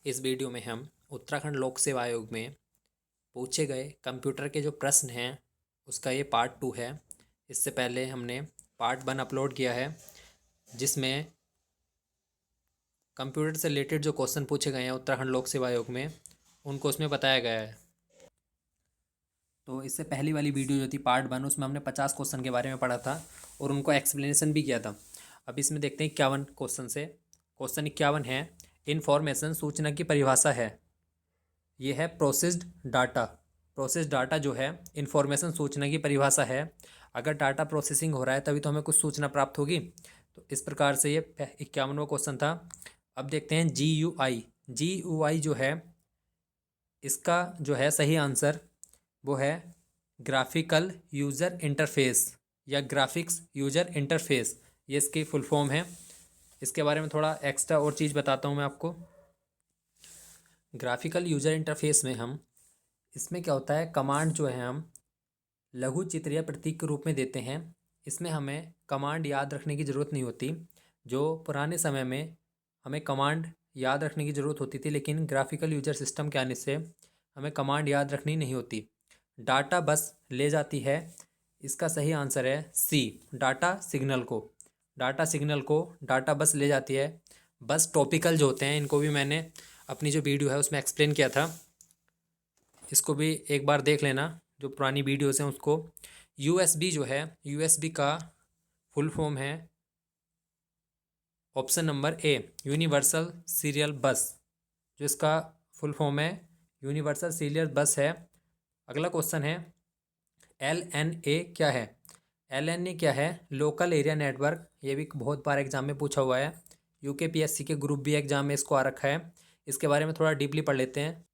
इस वीडियो में हम उत्तराखंड लोक सेवा आयोग में पूछे गए कंप्यूटर के जो प्रश्न हैं उसका ये पार्ट 2 है। इससे पहले हमने पार्ट 1 अपलोड किया है जिसमें कंप्यूटर से रिलेटेड जो क्वेश्चन पूछे गए हैं उत्तराखंड लोक सेवा आयोग में उनको उसमें बताया गया है। तो इससे पहली वाली वीडियो जो थी पार्ट 1 उसमें हमने 50 क्वेश्चन के बारे में पढ़ा था और उनको एक्सप्लेनेशन भी किया था। अब इसमें देखते हैं 51 क्वेश्चन से। क्वेश्चन 51 है, इन्फॉर्मेशन सूचना की परिभाषा है। ये है प्रोसेस्ड डाटा। प्रोसेस्ड डाटा जो है इन्फॉर्मेशन सूचना की परिभाषा है। अगर डाटा प्रोसेसिंग हो रहा है तभी तो हमें कुछ सूचना प्राप्त होगी। तो इस प्रकार से ये 51वां क्वेश्चन था। अब देखते हैं GUI। GUI जो है इसका जो है सही आंसर वो है ग्राफिकल यूज़र इंटरफेस या ग्राफिक्स यूज़र इंटरफेस। ये इसकी फुल फॉर्म है। इसके बारे में थोड़ा एक्स्ट्रा और चीज़ बताता हूँ मैं आपको। ग्राफिकल यूज़र इंटरफेस में हम इसमें क्या होता है, कमांड जो है हम लघु चित्र या प्रतीक के रूप में देते हैं। इसमें हमें कमांड याद रखने की ज़रूरत नहीं होती। जो पुराने समय में हमें कमांड याद रखने की ज़रूरत होती थी, लेकिन ग्राफिकल यूज़र सिस्टम के आने से हमें कमांड याद रखनी नहीं होती। डाटा बस ले जाती है। इसका सही आंसर है सी, डाटा सिग्नल को। डाटा सिग्नल को डाटा बस ले जाती है। बस टॉपिकल जो होते हैं इनको भी मैंने अपनी जो वीडियो है उसमें एक्सप्लेन किया था, इसको भी एक बार देख लेना जो पुरानी वीडियोस हैं उसको। USB जो है, USB का फुल फॉर्म है option number A, universal serial बस। जो इसका फुल फॉर्म है यूनिवर्सल सीरियल बस है। अगला क्वेश्चन है LNA क्या है। LNA क्या है, लोकल एरिया नेटवर्क। ये भी बहुत बार एग्जाम में पूछा हुआ है। UKPSC के ग्रुप बी एग्जाम में इसको आ रखा है। इसके बारे में थोड़ा डीपली पढ़ लेते हैं।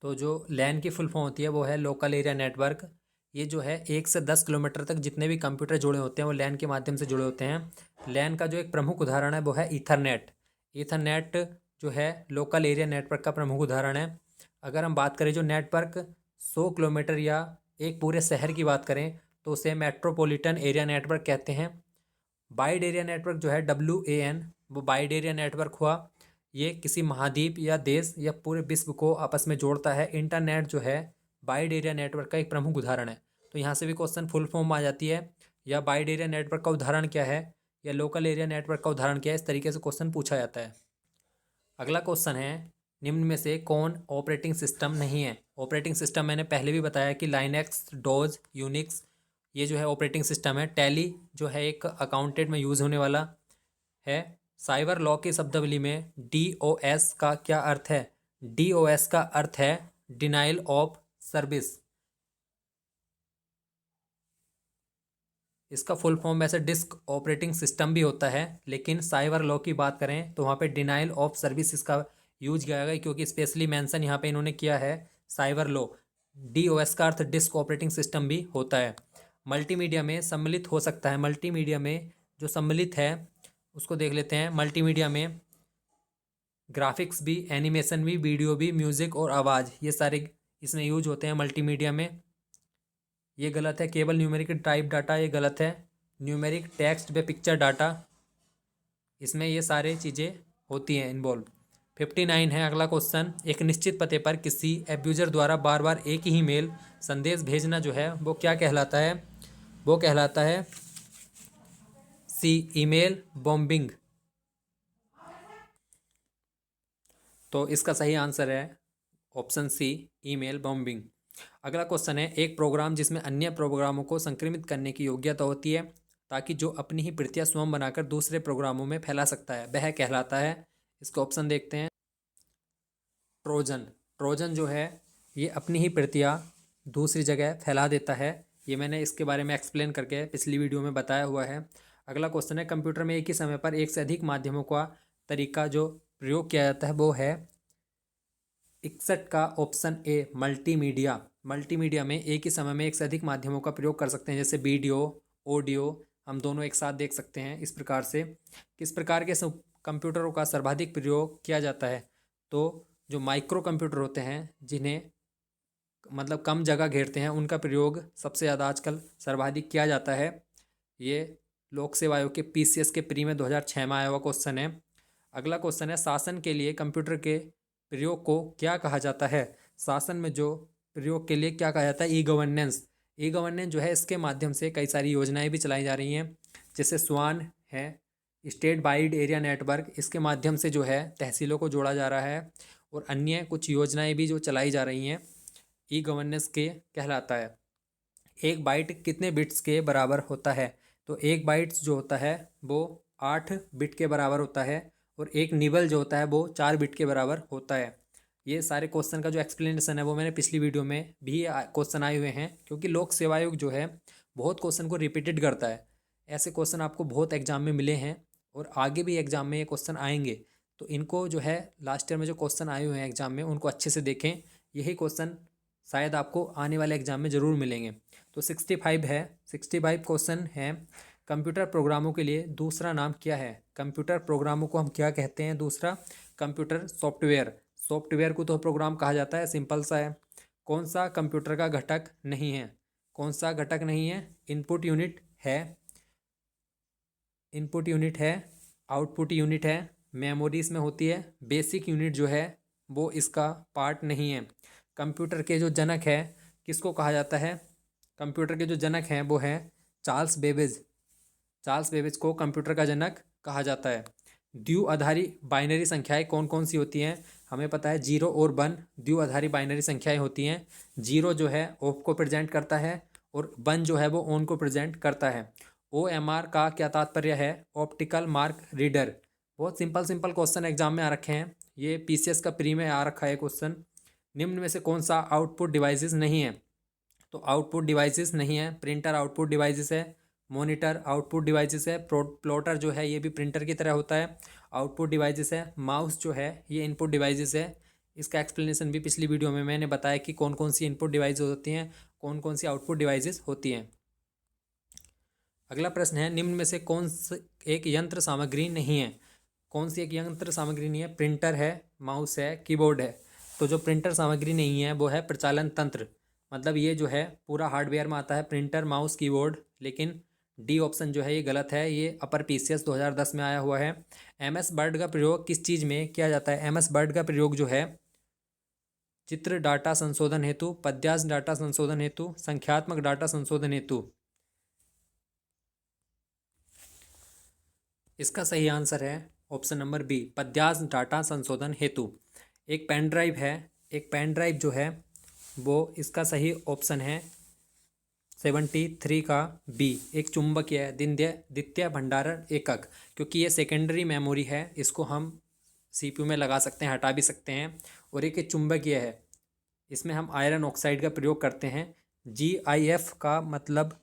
तो जो लैन की फुल फॉर्म होती है वो है लोकल एरिया नेटवर्क। ये जो है 1 से 10 किलोमीटर तक जितने भी कंप्यूटर जुड़े होते हैं वो लैन के माध्यम से जुड़े होते हैं। लैन का जो एक प्रमुख उदाहरण है वो है ईथरनेट। ईथरनेट जो है लोकल एरिया नेटवर्क का प्रमुख उदाहरण है। अगर हम बात करें जो नेटवर्क 100 किलोमीटर या एक पूरे शहर की बात करें तो उसे मेट्रोपॉलिटन एरिया नेटवर्क कहते हैं। वाइड एरिया नेटवर्क जो है WAN, वो वाइड एरिया नेटवर्क हुआ। ये किसी महाद्वीप या देश या पूरे विश्व को आपस में जोड़ता है। इंटरनेट जो है वाइड एरिया नेटवर्क का एक प्रमुख उदाहरण है। तो यहाँ से भी क्वेश्चन फुल फॉर्म आ जाती है, या वाइड एरिया नेटवर्क का उदाहरण क्या है या लोकल एरिया नेटवर्क का उदाहरण क्या है, इस तरीके से क्वेश्चन पूछा जाता है। अगला क्वेश्चन है, निम्न में से कौन ऑपरेटिंग सिस्टम नहीं है। ऑपरेटिंग सिस्टम मैंने पहले भी बताया कि लाइनक्स, डोज, यूनिक्स ये जो है ऑपरेटिंग सिस्टम है। टैली जो है एक अकाउंटेंट में यूज़ होने वाला है। साइबर लॉ की शब्दावली में DOS का क्या अर्थ है। DOS का अर्थ है डिनाइल ऑफ सर्विस। इसका फुल फॉर्म वैसे डिस्क ऑपरेटिंग सिस्टम भी होता है, लेकिन साइबर लॉ की बात करें तो वहाँ पे डिनाइल ऑफ सर्विस इसका यूज किया गया, क्योंकि स्पेशली मेंशन यहाँ पे इन्होंने किया है साइबर लॉ। DOS का अर्थ डिस्क ऑपरेटिंग सिस्टम भी होता है। मल्टीमीडिया में सम्मिलित हो सकता है। मल्टीमीडिया में जो सम्मिलित है उसको देख लेते हैं। मल्टीमीडिया में ग्राफिक्स भी, एनिमेशन भी, वीडियो भी, म्यूज़िक और आवाज़, ये सारे इसमें यूज होते हैं मल्टीमीडिया में। ये गलत है। केवल न्यूमेरिक टाइप डाटा, ये गलत है। न्यूमेरिक, टेक्स्ट व पिक्चर डाटा, इसमें ये सारी चीज़ें होती हैं इन्वॉल्व। 59 है अगला क्वेश्चन, एक निश्चित पते पर किसी एब्यूज़र द्वारा बार बार एक ही मेल संदेश भेजना जो है वो क्या कहलाता है। वो कहलाता है सी, ईमेल बॉम्बिंग। तो इसका सही आंसर है ऑप्शन सी, ईमेल बॉम्बिंग। अगला क्वेश्चन है, एक प्रोग्राम जिसमें अन्य प्रोग्रामों को संक्रमित करने की योग्यता होती है ताकि जो अपनी ही प्रतियां स्वयं बनाकर दूसरे प्रोग्रामों में फैला सकता है, वह कहलाता है। इसका ऑप्शन देखते हैं, ट्रोजन। ट्रोजन जो है ये अपनी ही प्रतियां दूसरी जगह फैला देता है। ये मैंने इसके बारे में एक्सप्लेन करके पिछली वीडियो में बताया हुआ है। अगला क्वेश्चन है, कंप्यूटर में एक ही समय पर एक से अधिक माध्यमों का तरीका जो प्रयोग किया जाता है वो है 61 का ऑप्शन ए, मल्टीमीडिया। मल्टीमीडिया में एक ही समय में एक से अधिक माध्यमों का प्रयोग कर सकते हैं, जैसे वीडियो, ऑडियो, हम दोनों एक साथ देख सकते हैं। इस प्रकार से किस प्रकार के कंप्यूटरों का सर्वाधिक प्रयोग किया जाता है, तो जो माइक्रो कंप्यूटर होते हैं जिन्हें मतलब कम जगह घेरते हैं उनका प्रयोग सबसे ज़्यादा आजकल सर्वाधिक किया जाता है। ये लोक सेवा आयोग के PCS के प्री में 2006 में आया हुआ क्वेश्चन है। अगला क्वेश्चन है, शासन के लिए कंप्यूटर के प्रयोग को क्या कहा जाता है? शासन में जो प्रयोग के लिए क्या कहा जाता है? E governance. ई गवर्नेंस जो है इसके माध्यम से कई सारी योजनाएं भी चलाई जा रही हैं, जैसे स्वान है, स्टेट वाइड एरिया नेटवर्क, इसके माध्यम से जो है तहसीलों को जोड़ा जा रहा है, और अन्य कुछ योजनाएं भी जो चलाई जा रही हैं ई गवर्नेंस के कहलाता है। एक बाइट कितने बिट्स के बराबर होता है? तो एक बाइट्स जो होता है वो 8 बिट के बराबर होता है, और एक निबल जो होता है वो 4 बिट के बराबर होता है। ये सारे क्वेश्चन का जो एक्सप्लेनेशन है वो मैंने पिछली वीडियो में भी क्वेश्चन आए हुए हैं, क्योंकि लोक सेवा आयोग जो है बहुत क्वेश्चन को रिपीटेड करता है। ऐसे क्वेश्चन आपको बहुत एग्जाम में मिले हैं, और आगे भी एग्जाम में ये क्वेश्चन आएंगे, तो इनको जो है लास्ट ईयर में जो क्वेश्चन आए हुए हैं एग्जाम में उनको अच्छे से देखें। यही क्वेश्चन शायद आपको आने वाले एग्जाम में ज़रूर मिलेंगे। तो 65 है, 65 क्वेश्चन है। कंप्यूटर प्रोग्रामों के लिए दूसरा नाम क्या है? कंप्यूटर प्रोग्रामों को हम क्या कहते हैं? दूसरा, कंप्यूटर सॉफ्टवेयर। सॉफ्टवेयर को तो प्रोग्राम कहा जाता है, सिंपल सा है। कौन सा कंप्यूटर का घटक नहीं है? कौन सा घटक नहीं है? इनपुट यूनिट है, इनपुट यूनिट है, आउटपुट यूनिट है, मेमोरी इसमें होती है, बेसिक यूनिट जो है वो इसका पार्ट नहीं है। कंप्यूटर के जो जनक है किसको कहा जाता है? कंप्यूटर के जो जनक हैं वो हैं चार्ल्स बेबेज। चार्ल्स बेबेज को कंप्यूटर का जनक कहा जाता है। द्विआधारी बाइनरी संख्याएं कौन कौन सी होती हैं? हमें पता है 0 और 1 द्विआधारी बाइनरी संख्याएं होती हैं। 0 जो है ऑफ को प्रेजेंट करता है, और 1 जो है वो ऑन को प्रेजेंट करता है। OMR का क्या तात्पर्य है? Optical mark reader. बहुत सिंपल सिंपल क्वेश्चन एग्जाम में आ रखे हैं, ये PCS का प्री में आ रखा है क्वेश्चन। निम्न में से कौन सा आउटपुट डिवाइसेस नहीं है? तो आउटपुट डिवाइसेस नहीं है, प्रिंटर आउटपुट डिवाइसेस है, मॉनिटर आउटपुट डिवाइसेस है, प्लॉटर जो है ये भी प्रिंटर की तरह होता है, आउटपुट डिवाइसेस है, माउस जो है ये इनपुट डिवाइसेस है। इसका एक्सप्लेनेशन भी पिछली वीडियो में मैंने बताया कि कौन कौन सी इनपुट डिवाइस होती हैं, कौन कौन सी आउटपुट डिवाइसेस होती हैं। अगला प्रश्न है, निम्न में से कौन सी एक यंत्र सामग्री नहीं है? कौन सी एक यंत्र सामग्री नहीं है? प्रिंटर है, माउस है, कीबोर्ड है। तो जो प्रिंटर सामग्री नहीं है वो है प्रचालन तंत्र। मतलब ये जो है पूरा हार्डवेयर में आता है, प्रिंटर, माउस, कीबोर्ड। लेकिन डी ऑप्शन जो है ये गलत है, ये अपर PCS 2010 में आया हुआ है। MS वर्ड का प्रयोग किस चीज़ में किया जाता है? MS वर्ड का प्रयोग जो है चित्र डाटा संशोधन हेतु, पद्यांश डाटा संशोधन हेतु, संख्यात्मक डाटा संशोधन हेतु। इसका सही आंसर है ऑप्शन नंबर बी, पद्यांश डाटा संशोधन हेतु। एक पेन ड्राइव है, एक पेन ड्राइव जो है वो इसका सही ऑप्शन है 73 का बी, एक चुंबकीय द्वितीय भंडारण एकक। क्योंकि ये सेकेंडरी मेमोरी है, इसको हम CPU में लगा सकते हैं, हटा भी सकते हैं। और एक चुंबकीय है, इसमें हम आयरन ऑक्साइड का प्रयोग करते हैं। GIF का मतलब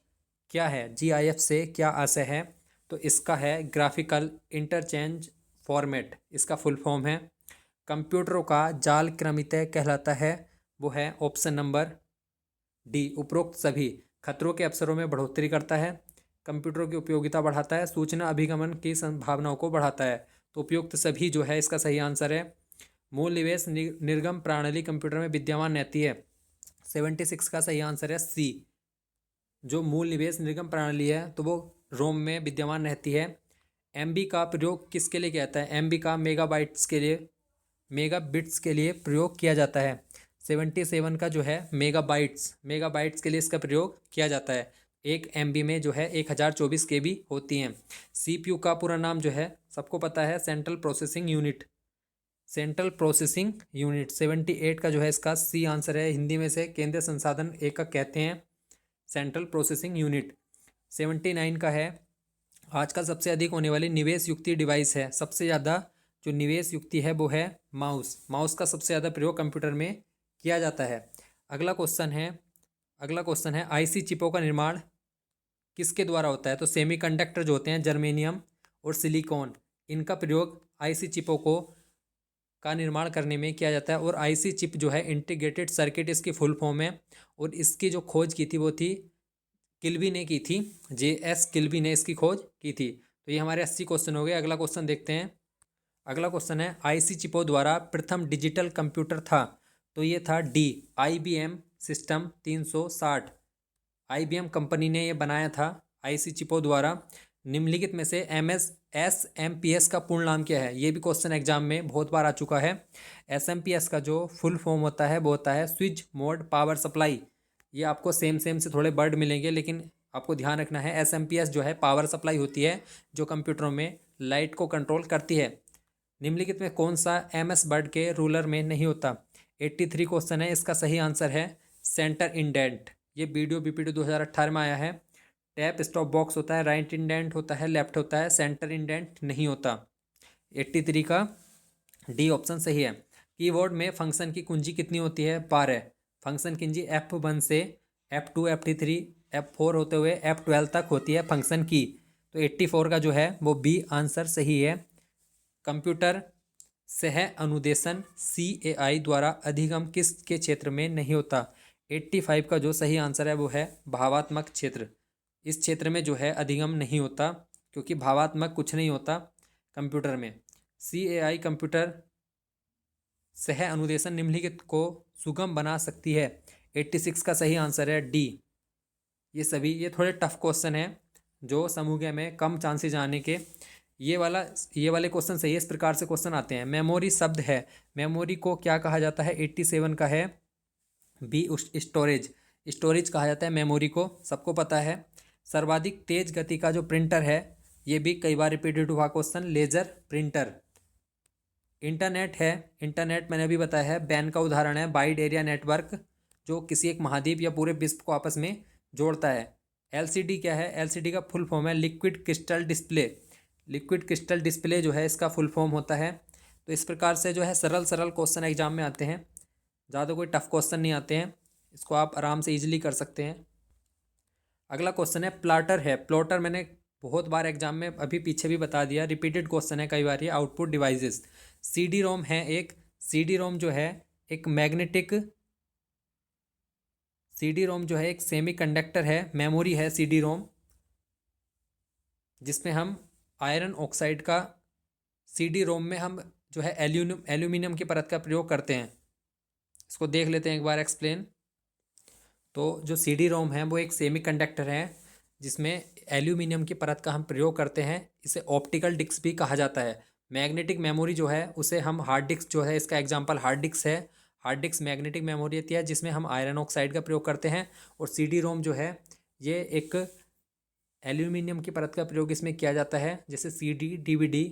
क्या है? GIF से क्या आशय है? तो इसका है ग्राफिकल इंटरचेंज फॉर्मेट, इसका फुल फॉर्म है। कंप्यूटरों का जाल क्रमितः कहलाता है, वो है ऑप्शन नंबर डी, उपरोक्त सभी। खतरों के अवसरों में बढ़ोतरी करता है, कंप्यूटरों की उपयोगिता बढ़ाता है, सूचना अभिगमन की संभावनाओं को बढ़ाता है। तो उपयुक्त सभी जो है इसका सही आंसर है। मूल निवेश निर्गम प्रणाली कंप्यूटर में विद्यमान रहती है, 76 का सही आंसर है सी। जो मूल निवेश निर्गम प्रणाली है तो वो रोम में विद्यमान रहती है। MB का प्रयोग किसके लिए किया जाता है? MB का मेगाबाइट्स के लिए, मेगाबिट्स के लिए प्रयोग किया जाता है। 77 का जो है मेगाबाइट्स, मेगाबाइट्स के लिए इसका प्रयोग किया जाता है। 1 MB में जो है 1024 KB होती हैं। CPU का पूरा नाम जो है सबको पता है, central processing unit, central processing unit. 78 का जो है इसका सी आंसर है, हिंदी में से केंद्रीय संसाधन एकक कहते हैं, सेंट्रल प्रोसेसिंग यूनिट। 79 का है, आजकल सबसे अधिक होने वाली निवेश युक्ति डिवाइस है। सबसे ज़्यादा जो निवेश युक्ति है वो है माउस। माउस का सबसे ज़्यादा प्रयोग कंप्यूटर में किया जाता है। अगला क्वेश्चन है, अगला क्वेश्चन है IC चिपों का निर्माण किसके द्वारा होता है? तो सेमीकंडक्टर जो होते हैं, जर्मेनियम और सिलिकॉन, इनका प्रयोग IC चिपों को का निर्माण करने में किया जाता है। और IC चिप जो है इंटीग्रेटेड सर्किट इसकी फुल फॉर्म है, और इसकी जो खोज की थी वो थी किल्बी ने की थी, JS किल्बी ने इसकी खोज की थी। तो ये हमारे 80 क्वेश्चन हो गए। अगला क्वेश्चन देखते हैं। अगला क्वेश्चन है, IC चिपों द्वारा प्रथम डिजिटल कंप्यूटर था? तो ये था D, IBM system 360। IBM company ने ये बनाया था IC चिपों द्वारा। निम्नलिखित में से SMPS का पूर्ण नाम क्या है? ये भी क्वेश्चन एग्जाम में बहुत बार आ चुका है। SMPS का जो फुल फॉर्म होता है वो होता है स्विच मोड पावर सप्लाई। ये आपको सेम से थोड़े वर्ड मिलेंगे, लेकिन आपको ध्यान रखना है SMPS जो है पावर सप्लाई होती है जो कंप्यूटरों में लाइट को कंट्रोल करती है। निम्नलिखित में कौन सा MS वर्ड के रूलर में नहीं होता? 83 क्वेश्चन है, इसका सही आंसर है सेंटर इंडेंट। ये वीडियो BPT 2018 में आया है। टैप स्टॉप बॉक्स होता है, राइट इंडेंट होता है, लेफ्ट होता है, सेंटर इंडेंट नहीं होता। 83 का डी ऑप्शन सही है। कीबोर्ड में फंक्शन की कुंजी कितनी होती है? 12। फंक्शन कुंजी F1 से F2 F3 F4 होते हुए F12 तक होती है फंक्शन की। तो 84 का जो है वो बी आंसर सही है। कंप्यूटर सह अनुदेशन CAI द्वारा अधिगम किस के क्षेत्र में नहीं होता? 85 का जो सही आंसर है वो है भावात्मक क्षेत्र। इस क्षेत्र में जो है अधिगम नहीं होता, क्योंकि भावात्मक कुछ नहीं होता कंप्यूटर में। CAI कंप्यूटर सह अनुदेशन निम्नलिखित को सुगम बना सकती है। 86 का सही आंसर है डी। ये थोड़े टफ क्वेश्चन है जो समूह के में कम चांसेज आने के। ये वाले क्वेश्चन सही है। इस प्रकार से क्वेश्चन आते हैं। मेमोरी शब्द है, मेमोरी को क्या कहा जाता है? 87 का है बी स्टोरेज। स्टोरेज कहा जाता है मेमोरी को, सबको पता है। सर्वाधिक तेज गति का जो प्रिंटर है, ये भी कई बार रिपीटेड हुआ क्वेश्चन, लेजर प्रिंटर। इंटरनेट है, इंटरनेट मैंने अभी बताया है बैन का उदाहरण है वाइड एरिया नेटवर्क, जो किसी एक महाद्वीप या पूरे विश्व को आपस में जोड़ता है। LCD क्या है? LCD का फुल फॉर्म है liquid crystal display. Liquid crystal display जो है इसका फुल फॉर्म होता है। तो इस प्रकार से जो है सरल क्वेश्चन एग्जाम में आते हैं, ज़्यादा कोई टफ क्वेश्चन नहीं आते हैं। इसको आप आराम से इजीली कर सकते हैं। अगला क्वेश्चन है प्लॉटर है। प्लॉटर मैंने बहुत बार एग्जाम में अभी पीछे भी बता दिया, रिपीटेड क्वेश्चन है कई बार ये। Output devices. CD-ROM है एक, CD-ROM जो है एक मैग्नेटिक, CD-ROM जो है एक सेमीकंडक्टर है, मेमोरी है CD-ROM, जिसमें हम आयरन ऑक्साइड का CD-ROM में हम जो है एल्यूमिनियम की परत का प्रयोग करते हैं। इसको देख लेते हैं एक बार एक्सप्लेन। तो जो CD-ROM है वो एक सेमीकंडक्टर है जिसमें एल्यूमिनियम की परत का हम प्रयोग करते हैं। इसे ऑप्टिकल डिस्क भी कहा जाता है। मैग्नेटिक मेमोरी जो है उसे हम हार्ड डिस्क, जो है इसका एग्जांपल हार्ड डिस्क है। हार्ड डिस्क मैग्नेटिक मेमोरी होती है जिसमें हम आयरन ऑक्साइड का प्रयोग करते हैं। और CD-ROM जो है ये एक एल्यूमिनियम की परत का प्रयोग इसमें किया जाता है, जैसे CD DVD,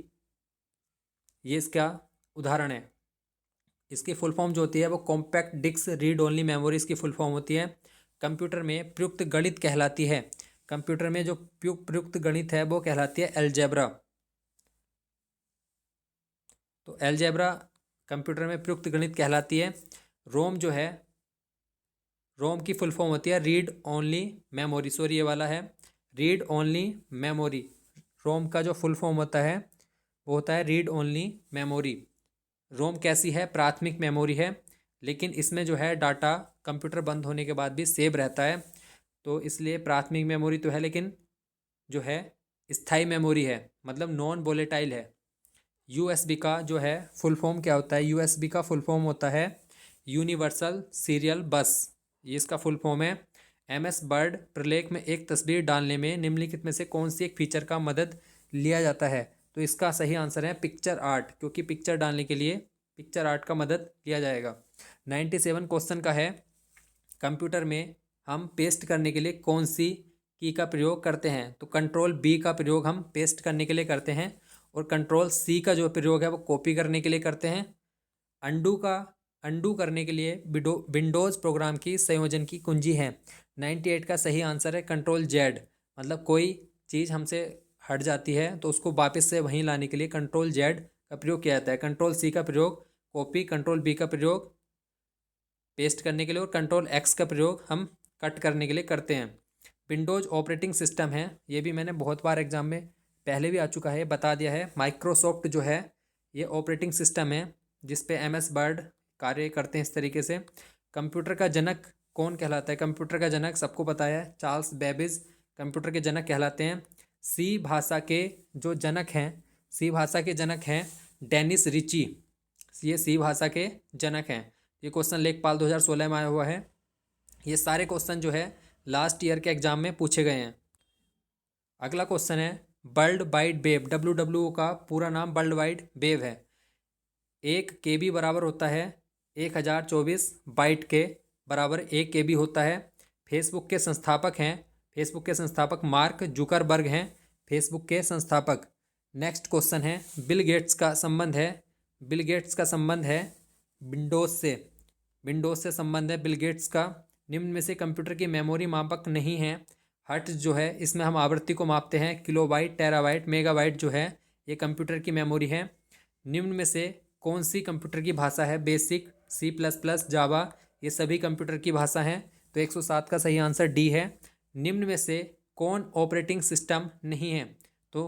ये इसका उदाहरण है। इसकी फुल फॉर्म जो होती है वो compact disc read only memory इसकी फुल फॉर्म होती है। कंप्यूटर में प्रयुक्त गणित कहलाती है, कंप्यूटर में जो प्रयुक्त गणित है वो कहलाती है अलजेब्रा। तो अलजेब्रा कंप्यूटर में प्रयुक्त गणित कहलाती है। रोम जो है, रोम की फुल फॉर्म होती है रीड ओनली मेमोरी। सॉरी, ये वाला है रीड ओनली मेमोरी। रोम का जो फुल फॉर्म होता है वो होता है रीड ओनली मेमोरी। रोम कैसी है? प्राथमिक मेमोरी है, लेकिन इसमें जो है डाटा कंप्यूटर बंद होने के बाद भी सेव रहता है। तो इसलिए प्राथमिक मेमोरी तो है, लेकिन जो है स्थायी मेमोरी है, मतलब नॉन वोलेटाइल है। USB का जो है फुल फॉर्म क्या होता है? USB का फुल फॉर्म होता है यूनिवर्सल सीरियल बस। ये इसका फुल फॉर्म है। MS वर्ड प्रलेख में एक तस्वीर डालने में निम्नलिखित में से कौन सी एक फीचर का मदद लिया जाता है? तो इसका सही आंसर है पिक्चर आर्ट, क्योंकि पिक्चर डालने के लिए पिक्चर आर्ट का मदद लिया जाएगा। 97 क्वेश्चन का है कंप्यूटर में हम पेस्ट करने के लिए कौन सी की का प्रयोग करते हैं? तो कंट्रोल B का प्रयोग हम पेस्ट करने के लिए करते हैं, और कंट्रोल C का जो प्रयोग है वो कॉपी करने के लिए करते हैं। अंडू करने के लिए विंडोज़ प्रोग्राम की संयोजन की कुंजी है। 98 का सही आंसर है कंट्रोल Z। मतलब कोई चीज़ हमसे हट जाती है तो उसको वापस से वहीं लाने के लिए कंट्रोल Z का प्रयोग किया जाता है। कंट्रोल C का प्रयोग कॉपी, कंट्रोल B का प्रयोग पेस्ट करने के लिए, और कंट्रोल X का प्रयोग हम कट करने के लिए करते हैं। विंडोज़ ऑपरेटिंग सिस्टम है, ये भी मैंने बहुत बार एग्जाम में पहले भी आ चुका है, बता दिया है। माइक्रोसॉफ्ट जो है ये ऑपरेटिंग सिस्टम है जिस पे MS वर्ड कार्य करते हैं इस तरीके से। कंप्यूटर का जनक कौन कहलाता है? कंप्यूटर का जनक सबको पता है चार्ल्स बेबेज कंप्यूटर के जनक कहलाते हैं। C भाषा के जो जनक हैं, C भाषा के जनक हैं डेनिस रिची। ये C भाषा के जनक हैं। ये क्वेश्चन लेखपाल 2016 में आया हुआ है। ये सारे क्वेश्चन जो है लास्ट ईयर के एग्जाम में पूछे गए हैं। अगला क्वेश्चन है वर्ल्ड वाइड वेब, WWO का पूरा नाम वर्ल्ड वाइड वेब है। 1 KB बराबर होता है 1024 बाइट के बराबर 1 KB होता है। फेसबुक के संस्थापक हैं, फेसबुक के संस्थापक मार्क जुकरबर्ग हैं, फेसबुक के संस्थापक। नेक्स्ट क्वेश्चन है, बिल गेट्स का संबंध है, बिल गेट्स का संबंध है विंडोज़ से, विंडोज़ से संबंध है बिल गेट्स का। निम्न में से कंप्यूटर की मेमोरी मापक नहीं है। हर्ट्ज जो है इसमें हम आवृत्ति को मापते हैं, किलोबाइट, टेराबाइट, मेगाबाइट जो है ये कंप्यूटर की मेमोरी है। निम्न में से कौन सी कंप्यूटर की भाषा है? बेसिक, C++, जावा, ये सभी कंप्यूटर की भाषा हैं। तो 107 का सही आंसर डी है। निम्न में से कौन ऑपरेटिंग सिस्टम नहीं है? तो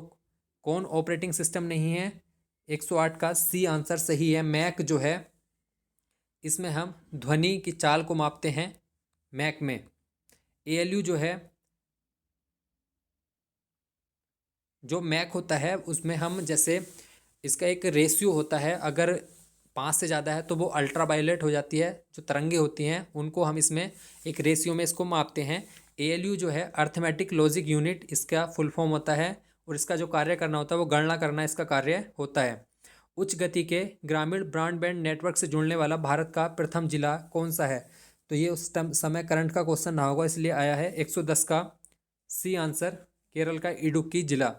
कौन ऑपरेटिंग सिस्टम नहीं है? 108 का सी आंसर सही है। मैक जो है इसमें हम ध्वनि की चाल को मापते हैं मैक में। ALU जो है, जो मैक होता है उसमें हम जैसे इसका एक रेशियो होता है, अगर 5 से ज़्यादा है तो वो अल्ट्रा वायलेट हो जाती है, जो तरंगे होती हैं उनको हम इसमें एक रेशियो में इसको मापते हैं। ALU जो है अर्थमेटिक लॉजिक यूनिट इसका फुल फॉर्म होता है, और इसका जो कार्य करना होता है वो गणना करना इसका कार्य होता है। उच्च गति के ग्रामीण ब्रॉडबैंड नेटवर्क से जुड़ने वाला भारत का प्रथम जिला कौन सा है? तो ये उस समय करंट का क्वेश्चन ना होगा, इसलिए आया है 110 का सी आंसर, केरल का इडुक्की जिला।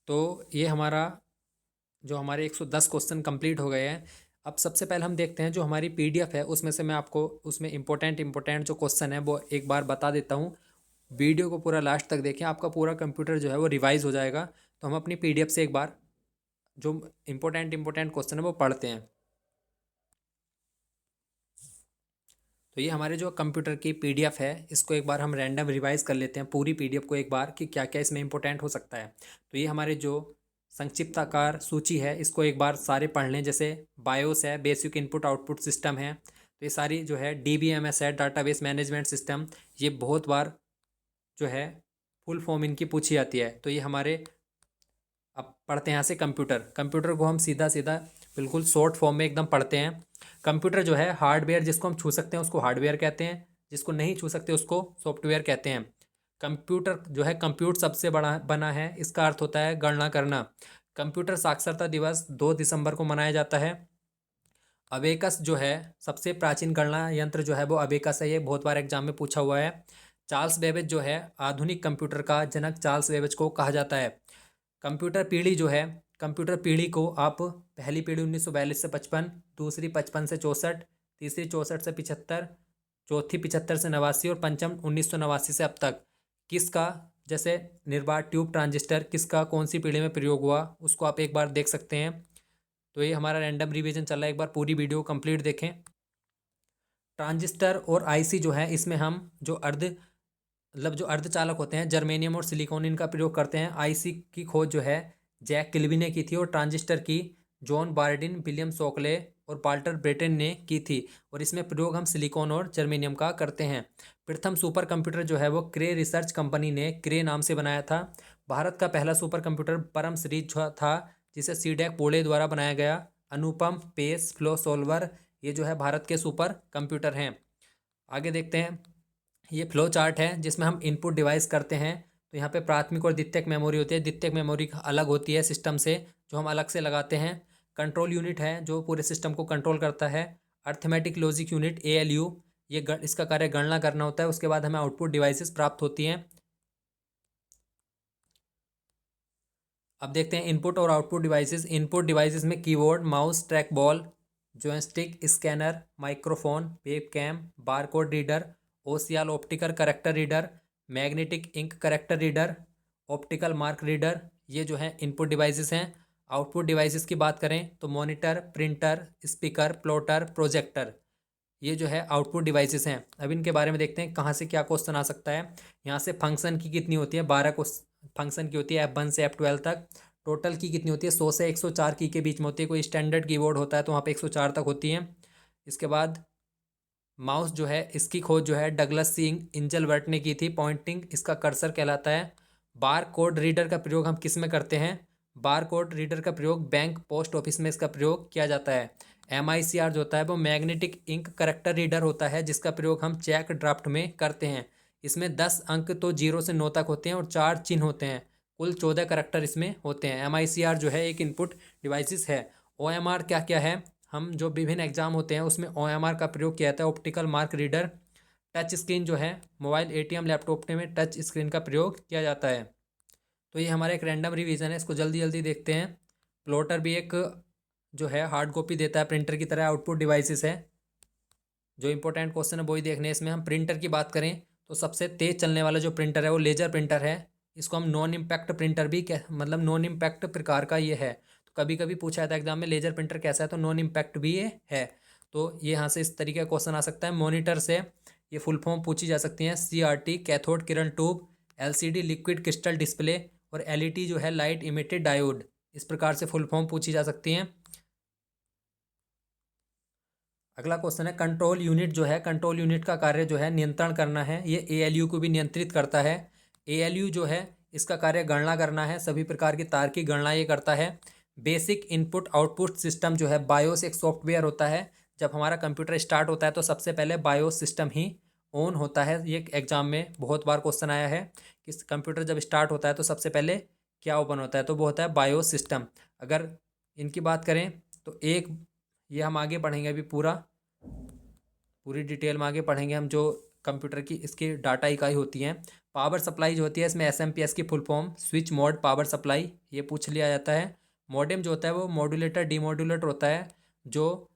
तो ये हमारा जो हमारे 110 क्वेश्चन कंप्लीट हो गए हैं। अब सबसे पहले हम देखते हैं जो हमारी PDF है उसमें से मैं आपको उसमें इम्पोर्टेंट जो क्वेश्चन है वो एक बार बता देता हूँ। वीडियो को पूरा लास्ट तक देखें, आपका पूरा कंप्यूटर जो है वो रिवाइज हो जाएगा। तो हम अपनी PDF से एक बार जो इम्पोर्टेंट क्वेश्चन है वो पढ़ते हैं। तो ये हमारे जो कंप्यूटर की PDF है इसको एक बार हम रैंडम रिवाइज कर लेते हैं पूरी PDF को एक बार, कि क्या क्या इसमें इंपॉर्टेंट हो सकता है। तो ये हमारे जो संक्षिप्ताकार सूची है इसको एक बार सारे पढ़ लें। जैसे बायोस है, बेसिक इनपुट आउटपुट सिस्टम है। तो ये सारी जो है DBMS है, डाटाबेस मैनेजमेंट सिस्टम, ये बहुत बार जो है फुल फॉर्म इनकी पूछी जाती है। तो ये हमारे, अब पढ़ते हैं यहाँ से कंप्यूटर। कंप्यूटर को हम सीधा सीधा बिल्कुल शॉर्ट फॉर्म में एकदम पढ़ते हैं। कंप्यूटर जो है हार्डवेयर, जिसको हम छू सकते हैं उसको हार्डवेयर कहते हैं, जिसको नहीं छू सकते उसको सॉफ्टवेयर कहते हैं। कंप्यूटर जो है कंप्यूट सबसे बड़ा बना है, इसका अर्थ होता है गणना करना। कंप्यूटर साक्षरता दिवस 2 दिसंबर को मनाया जाता है। अबेकस जो है सबसे प्राचीन गणना यंत्र जो है वो अबेकस है, ये बहुत बार एग्जाम में पूछा हुआ है। चार्ल्स बेबेज जो है आधुनिक कंप्यूटर का जनक चार्ल्स बेबेज को कहा जाता है। कंप्यूटर पीढ़ी जो है, कंप्यूटर पीढ़ी को आप पहली पीढ़ी 1942 से 55, दूसरी 55 से 64, तीसरी 64 से 75, चौथी 75 से 89 और पंचम 1989 से अब तक किसका, जैसे निर्बाध ट्यूब ट्रांजिस्टर किसका कौन सी पीढ़ी में प्रयोग हुआ उसको आप एक बार देख सकते हैं। तो ये हमारा रैंडम रिवीजन चल रहा है, एक बार पूरी वीडियो कंप्लीट देखें। ट्रांजिस्टर और IC जो है इसमें हम जो जो अर्धचालक होते हैं जर्मेनियम और सिलिकॉन, इनका प्रयोग करते हैं। IC की खोज जो है जैक किल्वी ने की थी, और ट्रांजिस्टर की जॉन बार्डिन, विलियम शॉकले और वाल्टर ब्रेटन ने की थी, और इसमें प्रयोग हम सिलिकॉन और जर्मेनियम का करते हैं। प्रथम सुपर कंप्यूटर जो है वो क्रे रिसर्च कंपनी ने क्रे नाम से बनाया था। भारत का पहला सुपर कंप्यूटर परम सीरीज था, जिसे सीडैक बोर्डे द्वारा बनाया गया। अनुपम, पेस, फ्लो सॉल्वर, ये जो है भारत के सुपर कंप्यूटर हैं। आगे देखते हैं, ये फ्लो चार्ट है जिसमें हम इनपुट डिवाइस करते हैं। तो यहाँ पे प्राथमिक और द्वितीयक मेमोरी होती है, द्वितीयक मेमोरी अलग होती है सिस्टम से, जो हम अलग से लगाते हैं। कंट्रोल यूनिट है जो पूरे सिस्टम को कंट्रोल करता है। अर्थमेटिक लॉजिक यूनिट ALU, ये इसका कार्य गणना करना होता है। उसके बाद हमें आउटपुट डिवाइसेस प्राप्त होती हैं। अब देखते हैं इनपुट और आउटपुट डिवाइसेस। इनपुट डिवाइसेस में keyboard, mouse, track ball, joystick, scanner, microphone, webcam, barcode reader, OCR optical character reader, magnetic ink character reader, optical mark reader, ये जो है इनपुट डिवाइसेस हैं। आउटपुट डिवाइसेस की बात करें तो monitor, printer, speaker, plotter, projector, ये जो है आउटपुट डिवाइसेस हैं। अब इनके बारे में देखते हैं कहाँ से क्या क्वेश्चन आ सकता है। यहाँ से फंक्शन की कितनी होती है, 12 फंक्शन की होती है F1 से F12 तक। टोटल की कितनी होती है, 100 से 104 की के बीच में होती है। कोई स्टैंडर्ड कीबोर्ड होता है तो वहाँ पे 104 तक होती है। इसके बाद माउस जो है इसकी खोज जो है डगलस सी इंजलबर्ट ने की थी। पॉइंटिंग इसका कर्सर कहलाता है। बार कोड रीडर का प्रयोग हम किस में करते हैं? बार कोड रीडर का प्रयोग बैंक, पोस्ट ऑफिस में इसका प्रयोग किया जाता है। MICR जो होता है वो मैग्नेटिक इंक करेक्टर रीडर होता है, जिसका प्रयोग हम चेक ड्राफ्ट में करते हैं। इसमें 10 अंक तो 0 से 9 तक होते हैं और 4 चिन्ह होते हैं। कुल 14 करैक्टर इसमें होते हैं। MICR जो है एक इनपुट डिवाइसेस है। OMR क्या क्या है? हम जो विभिन्न एग्जाम होते हैं उसमें OMR का प्रयोग किया जाता है, optical mark reader. Touch screen जो है मोबाइल, ATM, लैपटॉप में टच स्क्रीन का प्रयोग किया जाता है। तो ये हमारा एक रैंडम रिवीजन है, इसको जल्दी जल्दी देखते हैं। प्लॉटर भी एक जो है हार्ड कॉपी देता है, प्रिंटर की तरह आउटपुट डिवाइसेस है। जो इंपॉर्टेंट क्वेश्चन है वही देखने हैं इसमें। हम प्रिंटर की बात करें तो सबसे तेज चलने वाला जो प्रिंटर है वो लेजर प्रिंटर है। इसको हम नॉन इम्पैक्ट प्रिंटर भी मतलब नॉन इम्पैक्ट प्रकार का ये है। तो कभी कभी पूछा जाता है एग्जाम में लेजर प्रिंटर कैसा है, तो नॉन इम्पैक्ट भी ये है। तो ये यहाँ से इस तरीके का क्वेश्चन आ सकता है। मॉनिटर से ये फुल फॉर्म पूछी जा सकती हैं। CRT कैथोड किरण tube, LCD liquid crystal display, और LED जो है लाइट इमिटेड डायोड। इस प्रकार से फुल फॉर्म पूछी जा सकती हैं। अगला क्वेश्चन है कंट्रोल यूनिट जो है, कंट्रोल यूनिट का कार्य जो है नियंत्रण करना है। ये ALU को भी नियंत्रित करता है। ALU जो है इसका कार्य गणना करना है, सभी प्रकार की तार की गणना ये करता है। बेसिक इनपुट आउटपुट सिस्टम जो है, बायोस एक सॉफ्टवेयर होता है। जब हमारा कंप्यूटर स्टार्ट होता है तो सबसे पहले बायोस सिस्टम ही ऑन होता है। ये एग्जाम में बहुत बार क्वेश्चन आया है कि कंप्यूटर जब स्टार्ट होता है तो सबसे पहले क्या ओपन होता है, तो वो होता है बायोस सिस्टम। अगर इनकी बात करें तो एक ये हम आगे पढ़ेंगे, अभी पूरी डिटेल में आगे पढ़ेंगे हम। जो कंप्यूटर की इसकी डाटा इकाई होती हैं, पावर सप्लाई जो होती है इसमें SMPS की full form switch mode power supply, ये पूछ लिया जाता है। मॉडेम जो होता है वो मॉड्यूलेटर डीमॉड्यूलेटर होता है। जो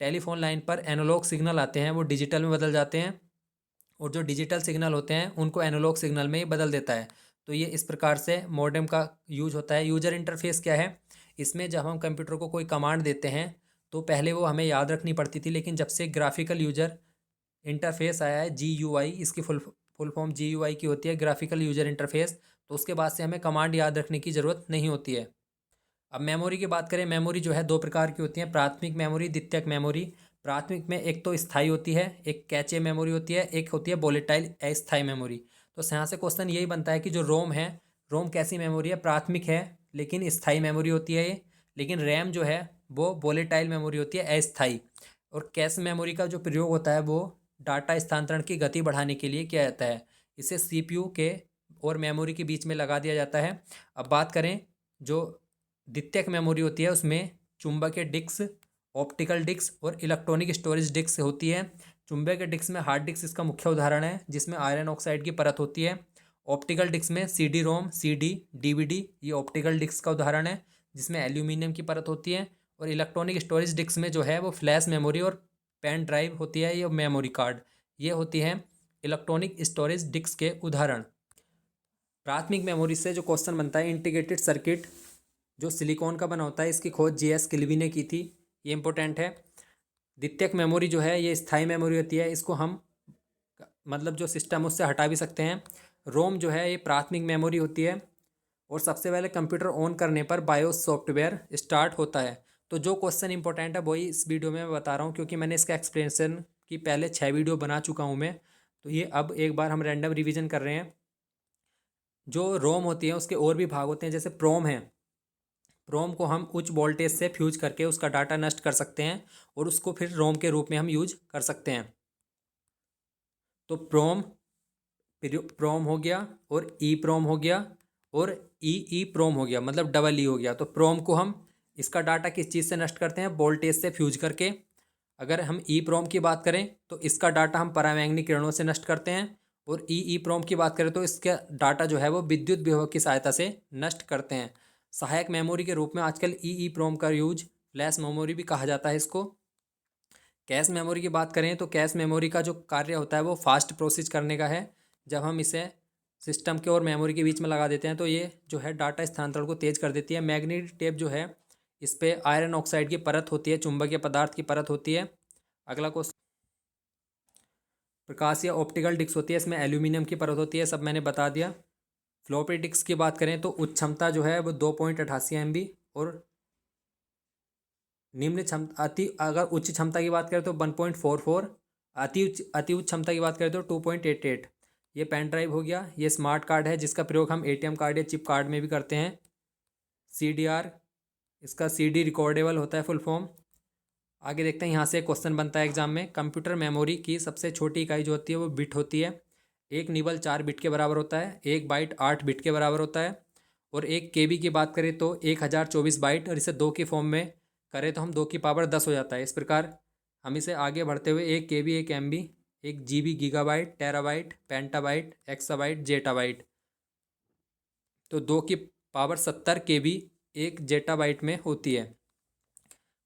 टेलीफोन लाइन पर एनालॉग सिग्नल आते हैं वो डिजिटल में बदल जाते हैं, और जो डिजिटल सिग्नल होते हैं उनको एनालॉग सिग्नल में ही बदल देता है। तो ये इस प्रकार से मॉडेम का यूज होता है। यूजर इंटरफेस क्या है? इसमें जब हम कंप्यूटर को कोई कमांड देते हैं तो पहले वो हमें याद रखनी पड़ती थी, लेकिन जब से ग्राफिकल यूजर इंटरफेस आया है GUI, इसकी फुल फॉर्म GUI की होती है, ग्राफिकल यूजर इंटरफेस, तो उसके बाद से हमें कमांड याद रखने की ज़रूरत नहीं होती है। अब मेमोरी की बात करें, मेमोरी जो है दो प्रकार की होती है, प्राथमिक मेमोरी, द्वितीयक मेमोरी। प्राथमिक में एक तो स्थायी होती है, एक कैचे मेमोरी होती है, एक होती है वोलेटाइल अस्थायी मेमोरी। तो यहाँ से क्वेश्चन यही बनता है कि जो रोम है, रोम कैसी मेमोरी है? प्राथमिक है लेकिन स्थायी मेमोरी होती है ये। लेकिन रैम जो है वो वोलेटाइल मेमोरी होती है, अस्थायी। और कैश मेमोरी का जो प्रयोग होता है वो डाटा स्थानांतरण की गति बढ़ाने के लिए किया जाता है। इसे CPU के और मेमोरी के बीच में लगा दिया जाता है। अब बात करें जो द्वितीयक मेमोरी होती है उसमें चुंबकीय डिस्क, ऑप्टिकल डिस्क और इलेक्ट्रॉनिक स्टोरेज डिस्क होती है। चुंबकीय डिस्क में हार्ड डिस्क इसका मुख्य उदाहरण है, जिसमें आयरन ऑक्साइड की परत होती है। ऑप्टिकल डिस्क में CD-ROM, CD, DVD ये ऑप्टिकल डिस्क का उदाहरण है, जिसमें एल्यूमिनियम की परत होती है। और इलेक्ट्रॉनिक स्टोरेज डिस्क में जो है वो फ्लैश मेमोरी और पेन ड्राइव होती है, ये मेमोरी कार्ड, ये होती हैं इलेक्ट्रॉनिक स्टोरेज डिस्क के उदाहरण। प्राथमिक मेमोरी से जो क्वेश्चन बनता है, इंटीग्रेटेड सर्किट जो सिलिकॉन का बना होता है, इसकी खोज JS किल्वी ने की थी, ये इंपॉर्टेंट है। द्वितीयक मेमोरी जो है ये स्थायी मेमोरी होती है, इसको हम मतलब जो सिस्टम उससे हटा भी सकते हैं। रोम जो है ये प्राथमिक मेमोरी होती है, और सबसे पहले कंप्यूटर ऑन करने पर बायोस सॉफ्टवेयर स्टार्ट होता है। तो जो क्वेश्चन इंपॉर्टेंट है वही इस वीडियो में मैं बता रहा हूँ, क्योंकि मैंने इसका एक्सप्लेनेशन की पहले 6 वीडियो बना चुका हूँ मैं। तो ये अब एक बार हम रैंडम रिवीजन कर रहे हैं। जो रोम होती है उसके और भी भाग होते हैं, जैसे प्रोम है। प्रोम को हम उच्च वोल्टेज से फ्यूज करके उसका डाटा नष्ट कर सकते हैं, और उसको फिर रोम के रूप में हम यूज कर सकते हैं। तो प्रोम हो गया, और EPROM हो गया, और EEPROM हो गया, मतलब डबल E हो गया। तो प्रोम को हम इसका डाटा किस चीज़ से नष्ट करते हैं? वोल्टेज से फ्यूज करके। अगर हम EPROM की बात करें तो इसका डाटा हम परावैंगनिक किरणों से नष्ट करते हैं। और EEPROM की बात करें तो इसका डाटा जो है वो विद्युत विभव की सहायता से नष्ट करते हैं। सहायक मेमोरी के रूप में आजकल EEPROM का यूज फ्लैश मेमोरी भी कहा जाता है इसको। कैश मेमोरी की बात करें तो कैश मेमोरी का जो कार्य होता है वो फास्ट प्रोसेस करने का है। जब हम इसे सिस्टम के और मेमोरी के बीच में लगा देते हैं तो ये जो है डाटा स्थानांतरण को तेज कर देती है। मैग्नेटिक टेप जो है इस पर आयरन ऑक्साइड की परत होती है, चुंबकीय पदार्थ की परत होती है। अगला क्वेश्चन, प्रकाशीय ऑप्टिकल डिस्क होती है, इसमें एल्यूमिनियम की परत होती है, सब मैंने बता दिया। फ्लॉपी डिस्क की बात करें तो उच्च क्षमता जो है वो 2.88 MB, और निम्न क्षमता अगर उच्च क्षमता की बात करें तो 1.44, अति उच्च क्षमता की बात करें तो 2.88। ये पेन ड्राइव हो गया। ये स्मार्ट कार्ड है जिसका प्रयोग हम ATM कार्ड या चिप कार्ड में भी करते हैं। CDR, इसका CD रिकॉर्डेबल होता है फुल फॉर्म। आगे देखते हैं, यहाँ से क्वेश्चन बनता है एग्जाम में। कंप्यूटर मेमोरी की सबसे छोटी इकाई जो होती है वो बिट होती है। एक निबल 4 बिट के बराबर होता है, एक बाइट 8 बिट के बराबर होता है, और एक केबी की बात करें तो 1024 बाइट, और इसे 2 की फॉर्म में करें तो हम 2 की पावर 10 हो जाता है। इस प्रकार हम इसे आगे बढ़ते हुए एक केबी, एक एमबी, एक GB, gigabyte, terabyte, pentabyte, exabyte, zettabyte, तो 2 की पावर 70 केबी एक जेटाबाइट में होती है।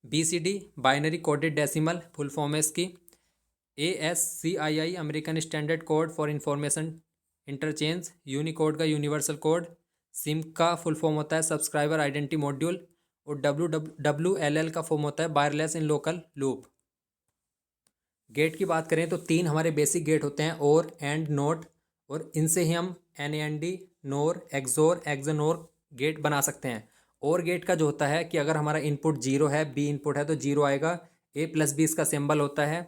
BCD binary coded decimal full form है इसकी। ASCII American standard code for information interchange. Unicode का यूनिवर्सल कोड। सिम का फुल फॉर्म होता है सब्सक्राइबर आइडेंटिटी मॉड्यूल। और WLL का फॉर्म होता है wireless in local loop. Gate की बात करें तो 3 हमारे बेसिक गेट होते हैं, और एंड, नोट, और इनसे ही हम NAND, नोर, एक्सोर, एक्सनोर गेट बना सकते हैं। और गेट का जो होता है कि अगर हमारा इनपुट 0 है, बी इनपुट है तो 0 आएगा, A+B इसका सिंबल होता है।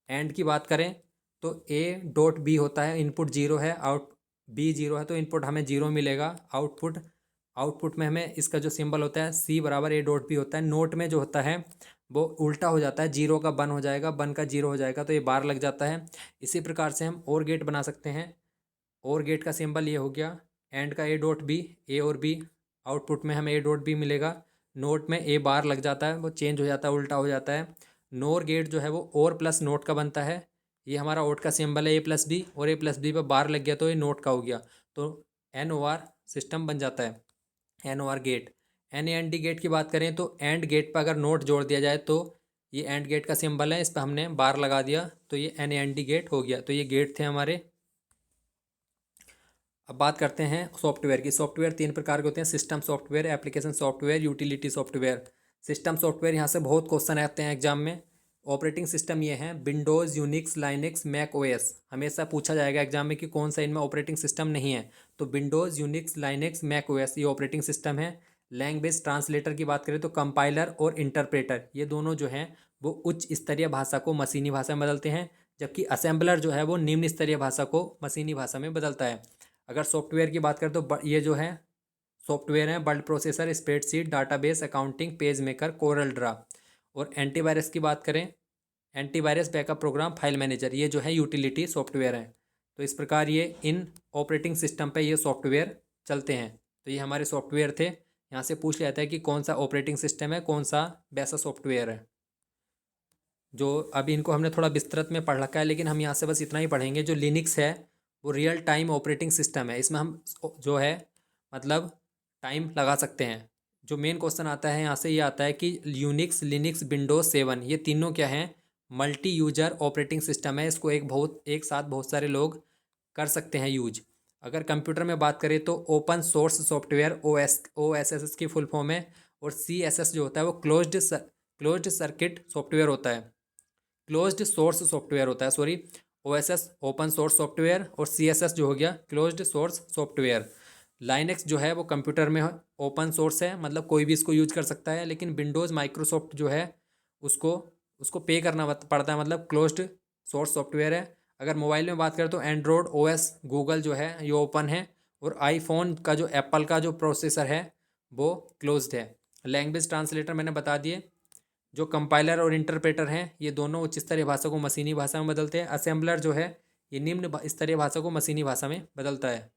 एंड की बात करें तो A.B होता है, इनपुट 0 है, आउट B 0 है तो इनपुट हमें 0 मिलेगा, आउटपुट में हमें इसका जो सिंबल होता है C बराबर A.B होता है। नोट में जो होता है वो उल्टा हो जाता है, 0 का 1 हो जाएगा, 1 का 0 हो जाएगा, तो ये बार लग जाता है। इसी प्रकार से हम और गेट बना सकते हैं। और गेट का सिंबल ये हो गया। एंड का A.B, A और B, आउटपुट में हमें A.B मिलेगा। नोट में A बार लग जाता है, वो चेंज हो जाता है, उल्टा हो जाता है। नोर गेट जो है वो और प्लस नोट का बनता है। ये हमारा ओट का सिंबल है A+B, और A+B पर बार लग गया तो ये नोट का हो गया, तो NOR सिस्टम बन जाता है, NOR गेट। NAND गेट की बात करें तो एंड गेट पर अगर नोट जोड़ दिया जाए तो ये एंड गेट का सिंबल है, इस पर हमने बार लगा दिया तो ये NAND गेट हो गया। तो ये गेट थे हमारे। अब बात करते हैं सॉफ्टवेयर की। सॉफ्टवेयर 3 प्रकार के होते हैं: system software, application software, utility software. System software यहाँ से बहुत क्वेश्चन आते हैं एग्जाम में। ऑपरेटिंग सिस्टम ये हैं Windows, Unix, Linux, Mac OS। हमेशा पूछा जाएगा एग्जाम में कि कौन सा इनमें ऑपरेटिंग सिस्टम नहीं है, तो Windows, Unix, Linux, Mac OS ये ऑपरेटिंग सिस्टम है। लैंग्वेज ट्रांसलेटर की बात करें तो कंपाइलर और इंटरप्रेटर, ये दोनों जो हैं वो उच्च स्तरीय भाषा को मशीनी भाषा में बदलते हैं, जबकि असेंबलर जो है वो निम्न स्तरीय भाषा को मशीनी भाषा में बदलता है। अगर सॉफ्टवेयर की बात करें तो ये जो है सॉफ्टवेयर हैं word processor, spreadsheet, database, accounting, page maker, Corel draw. और एंटीवायरस की बात करें, antivirus, backup program, file manager, ये जो है यूटिलिटी सॉफ्टवेयर हैं। तो इस प्रकार ये इन ऑपरेटिंग सिस्टम पे ये सॉफ्टवेयर चलते हैं। तो ये हमारे सॉफ्टवेयर थे। यहाँ से पूछ लिया जाता है कि कौन सा ऑपरेटिंग सिस्टम है, कौन सा वैसा सॉफ्टवेयर है। जो अभी इनको हमने थोड़ा विस्तृत में पढ़ रखा है, लेकिन हम यहाँ से बस इतना ही पढ़ेंगे। जो लिनक्स है वो रियल टाइम ऑपरेटिंग सिस्टम है, इसमें हम जो है मतलब टाइम लगा सकते हैं। जो मेन क्वेश्चन आता है यहाँ से ये आता है कि यूनिक्स, लिनक्स, विंडोज 7 ये तीनों क्या हैं, मल्टी यूजर ऑपरेटिंग सिस्टम है। इसको एक साथ बहुत सारे लोग कर सकते हैं यूज। अगर कंप्यूटर में बात करें तो ओपन सोर्स सॉफ्टवेयर, OSS की फुल फॉर्म है। और CSS जो होता है वो क्लोज्ड सर्किट सॉफ्टवेयर होता है, क्लोज्ड सोर्स सॉफ्टवेयर होता है, sorry. OSS open source software, और CSS जो हो गया क्लोज्ड सोर्स सॉफ्टवेयर। लाइनक्स जो है वो कंप्यूटर में ओपन सोर्स है, मतलब कोई भी इसको यूज कर सकता है, लेकिन विंडोज़, माइक्रोसॉफ्ट जो है उसको उसको पे करना पड़ता है, मतलब क्लोज्ड सोर्स सॉफ्टवेयर है। अगर मोबाइल में बात करें तो एंड्रॉयड OS गूगल जो है ये ओपन है, और आईफोन का जो एप्पल का जो प्रोसेसर है वो क्लोज्ड है। लैंग्वेज ट्रांसलेटर मैंने बता दिए। जो कंपाइलर और इंटरप्रेटर हैं ये दोनों उच्च स्तरीय भाषा को मशीनी भाषा में बदलते हैं। असेंबलर जो है ये निम्न स्तरीय भाषा को मशीनी भाषा में बदलता है।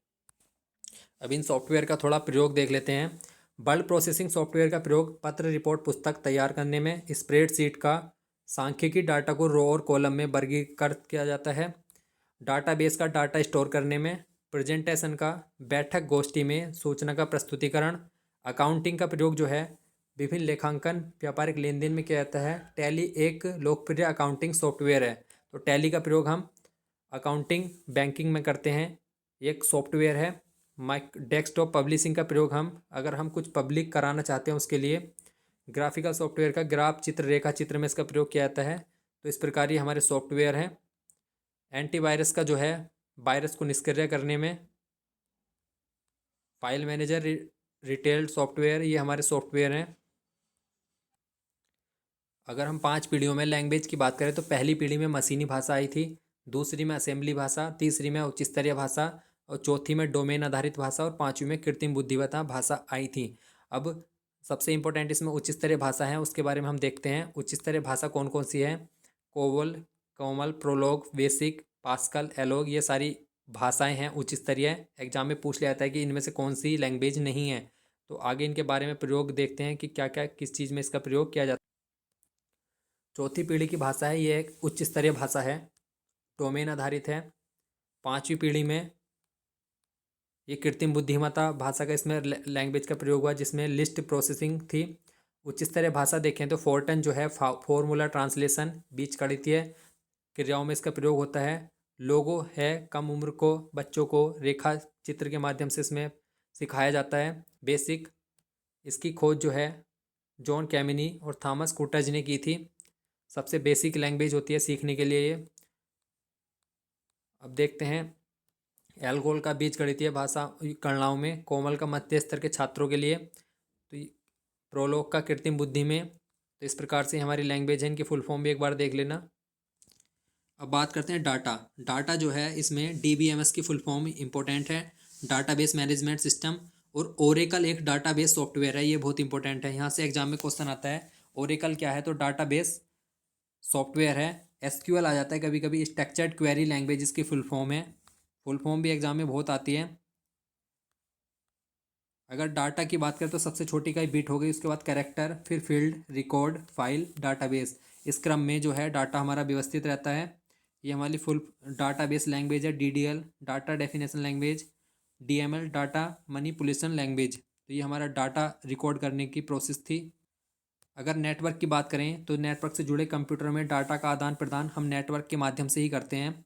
अब इन सॉफ्टवेयर का थोड़ा प्रयोग देख लेते हैं। वर्ड प्रोसेसिंग सॉफ्टवेयर का प्रयोग पत्र, रिपोर्ट, पुस्तक तैयार करने में, स्प्रेडशीट का सांख्यिकी डाटा को रो और कॉलम में वर्गीकृत किया जाता है, डाटाबेस का डाटा स्टोर करने में, प्रेजेंटेशन का बैठक गोष्ठी में सूचना का प्रस्तुतिकरण, अकाउंटिंग का प्रयोग जो है विभिन्न लेखांकन, व्यापारिक लेन देन में किया जाता है। टैली एक लोकप्रिय अकाउंटिंग सॉफ्टवेयर है, तो टैली का प्रयोग हम अकाउंटिंग, बैंकिंग में करते हैं, एक सॉफ्टवेयर है। डेस्कटॉप पब्लिशिंग का प्रयोग अगर हम कुछ पब्लिक कराना चाहते हैं उसके लिए। ग्राफिकल सॉफ्टवेयर का ग्राफ, चित्र, रेखा चित्र में इसका प्रयोग किया जाता है। तो इस प्रकार ये हमारे सॉफ्टवेयर हैं। एंटीवायरस का जो है वायरस को निष्क्रिय करने में। फाइल मैनेजर, रिटेल सॉफ्टवेयर, ये हमारे सॉफ्टवेयर हैं। अगर हम 5 पीढ़ियों में लैंग्वेज की बात करें तो पहली पीढ़ी में मशीनी भाषा आई थी, दूसरी में असेंबली भाषा, तीसरी में उच्च स्तरीय भाषा, और चौथी में डोमेन आधारित भाषा, और पांचवी में कृत्रिम बुद्धिमत्ता भाषा आई थी। अब सबसे इंपॉर्टेंट इसमें उच्च स्तरीय भाषा है, उसके बारे में हम देखते हैं। उच्च स्तरीय भाषा कौन कौन सी है? कोवल, कोमल, प्रोलोग, बेसिक, पास्कल, एलोग, ये सारी भाषाएं हैं उच्च स्तरीय, एग्जाम में पूछ लिया जाता है कि इनमें से कौन सी लैंग्वेज नहीं है। तो आगे इनके बारे में प्रयोग देखते हैं कि क्या क्या किस चीज़ में इसका प्रयोग किया जाता है। चौथी पीढ़ी की भाषा है, ये एक उच्च स्तरीय भाषा है, डोमेन आधारित है। पांचवी पीढ़ी में ये कृत्रिम बुद्धिमत्ता भाषा का इसमें लैंग्वेज का प्रयोग हुआ, जिसमें लिस्ट प्रोसेसिंग थी। उच्च स्तरीय भाषा देखें तो फोर्टन जो है फॉर्मूला ट्रांसलेशन, बीजगणितीय क्रियाओं में इसका प्रयोग होता है। लोगो है, कम उम्र को बच्चों को रेखा चित्र के माध्यम से इसमें सिखाया जाता है। बेसिक, इसकी खोज जो है जॉन कैमिनी और थॉमस कुटज ने की थी। सबसे बेसिक लैंग्वेज होती है सीखने के लिए ये। अब देखते हैं एल्गोल का बीजगणितीय भाषा गणनाओं में कोमल का मध्य स्तर के छात्रों के लिए। तो प्रोलोग का कृत्रिम बुद्धि में। तो इस प्रकार से हमारी लैंग्वेज है, इनकी फुल फॉर्म भी एक बार देख लेना। अब बात करते हैं डाटा। डाटा जो है इसमें DBMS की फुल फॉर्म इंपॉर्टेंट है, डाटाबेस मैनेजमेंट सिस्टम। और ओरेकल एक डाटाबेस सॉफ्टवेयर है, ये बहुत इंपॉर्टेंट है, यहाँ से एग्जाम में क्वेश्चन आता है। ओरेकल क्या है, तो डाटाबेस सॉफ्टवेयर है। SQL आ जाता है कभी कभी, स्ट्रक्चर्ड क्वेरी लैंग्वेज इसकी फुल फॉर्म है। फुल फॉर्म भी एग्जाम में बहुत आती है। अगर डाटा की बात करें तो सबसे छोटी का ही बिट हो गई, उसके बाद कैरेक्टर, फिर फील्ड, रिकॉर्ड, फाइल, डाटाबेस। इस क्रम में जो है डाटा हमारा व्यवस्थित रहता है। ये हमारी फुल डाटाबेस लैंग्वेज है। DDL data definition language, DML data manipulation language. तो ये हमारा डाटा रिकॉर्ड करने की प्रोसेस थी। अगर नेटवर्क की बात करें तो नेटवर्क से जुड़े कंप्यूटर में डाटा का आदान प्रदान हम नेटवर्क के माध्यम से ही करते हैं।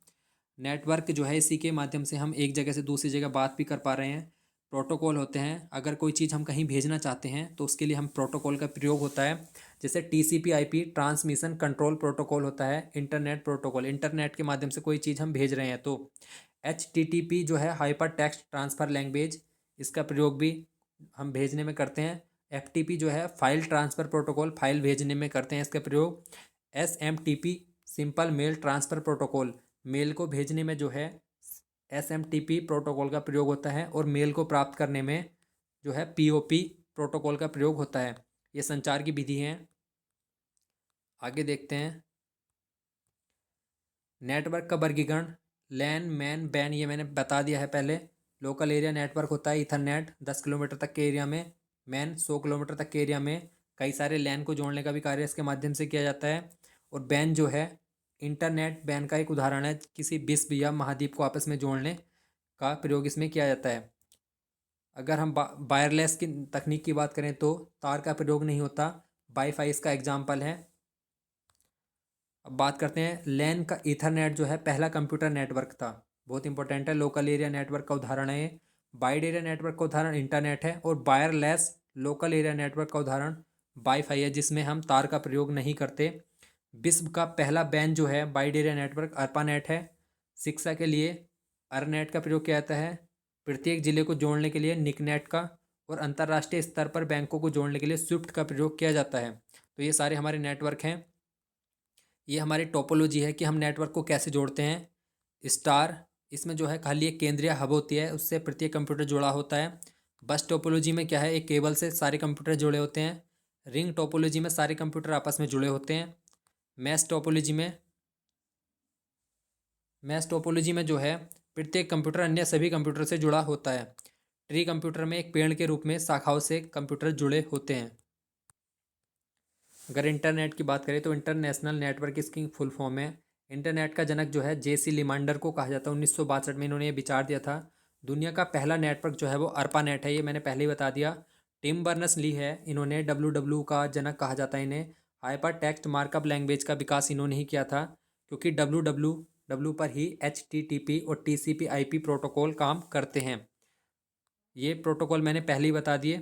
नेटवर्क जो है इसी के माध्यम से हम एक जगह से दूसरी जगह बात भी कर पा रहे हैं। प्रोटोकॉल होते हैं, अगर कोई चीज़ हम कहीं भेजना चाहते हैं तो उसके लिए हम प्रोटोकॉल का प्रयोग होता है। जैसे TCP/IP ट्रांसमिशन कंट्रोल प्रोटोकॉल होता है। इंटरनेट प्रोटोकॉल, इंटरनेट के माध्यम से कोई चीज़ हम भेज रहे हैं तो। HTTP जो है हाइपर टेक्स्ट ट्रांसफ़र लैंग्वेज, इसका प्रयोग भी हम भेजने में करते हैं। FTP जो है फाइल ट्रांसफ़र प्रोटोकॉल, फाइल भेजने में करते हैं इसका प्रयोग। SMTP simple mail transfer protocol, mail को भेजने में जो है SMTP प्रोटोकॉल का प्रयोग होता है। और मेल को प्राप्त करने में जो है POP प्रोटोकॉल का प्रयोग होता है। ये संचार की विधि है। आगे देखते हैं नेटवर्क का वर्गीकरण। लैन, मैन, बैन ये मैंने बता दिया है पहले। लोकल एरिया नेटवर्क होता है ईथरनेट 10 किलोमीटर तक के एरिया में, मैन 100 किलोमीटर तक के एरिया में। कई सारे लैन को जोड़ने का भी कार्य इसके माध्यम से किया जाता है। और बैन जो है इंटरनेट बैन का एक उदाहरण है, किसी विश्व या महाद्वीप को आपस में जोड़ने का प्रयोग इसमें किया जाता है। अगर हम वायरलेस की तकनीक की बात करें तो तार का प्रयोग नहीं होता, वाईफाई इसका एग्जाम्पल है। अब बात करते हैं लैन का। ईथरनेट जो है पहला कंप्यूटर नेटवर्क था, बहुत इंपॉर्टेंट है। लोकल एरिया नेटवर्क का उदाहरण है ये। वाइड एरिया नेटवर्क का उदाहरण इंटरनेट है। और वायरलेस लोकल एरिया नेटवर्क का उदाहरण वाईफाई है, जिसमें हम तार का प्रयोग नहीं करते। विश्व का पहला बैन जो है वाइड एरिया नेटवर्क अर्पानेट है। शिक्षा के लिए अरनेट का प्रयोग किया जाता है। प्रत्येक जिले को जोड़ने के लिए निकनेट का। और अंतर्राष्ट्रीय स्तर पर बैंकों को जोड़ने के लिए स्विफ्ट का प्रयोग किया जाता है। तो ये सारे हमारे नेटवर्क हैं। ये हमारी टोपोलॉजी है कि हम नेटवर्क को कैसे जोड़ते हैं। स्टार, इसमें जो है खाली एक केंद्रीय हब होती है, उससे प्रत्येक कंप्यूटर जुड़ा होता है। बस टोपोलॉजी में क्या है, एक केबल से सारे कंप्यूटर जुड़े होते हैं। रिंग टोपोलॉजी में सारे कंप्यूटर आपस में जुड़े होते हैं। मैश टोपोलॉजी में जो है प्रत्येक कंप्यूटर अन्य सभी कंप्यूटर से जुड़ा होता है। ट्री कंप्यूटर में एक पेड़ के रूप में शाखाओं से कंप्यूटर जुड़े होते हैं। अगर इंटरनेट की बात करें तो इंटरनेशनल नेटवर्क इसकी फुल फॉर्म है। इंटरनेट का जनक जो है JC लिमांडर को कहा जाता है। 1962 में इन्होंने ये विचार दिया था। दुनिया का पहला नेटवर्क जो है वो अर्पानेट है, ये मैंने पहले ही बता दिया। टिम बर्नर्स ली है, इन्होंने WW का जनक कहा जाता है इन्हें। हाइपर टेक्स्ट मार्कअप लैंग्वेज का विकास इन्होंने ही किया था, क्योंकि WW पर ही HTTP और TCP/IP प्रोटोकॉल काम करते हैं। ये प्रोटोकॉल मैंने पहले ही बता दिए।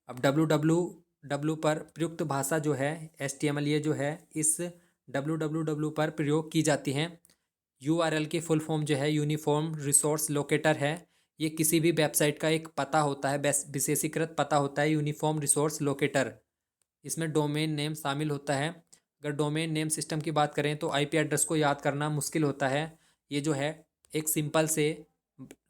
अब WW पर प्रयुक्त भाषा जो है HTML, ये जो है इस WWW पर प्रयोग की जाती हैं। URL की फुल फॉर्म जो है यूनिफॉर्म रिसोर्स लोकेटर है। ये किसी भी वेबसाइट का एक पता होता है, विशेषीकृत पता होता है, यूनिफॉर्म रिसोर्स लोकेटर। इसमें डोमेन नेम शामिल होता है। अगर डोमेन नेम सिस्टम की बात करें तो IP एड्रेस को याद करना मुश्किल होता है। ये जो है एक सिंपल से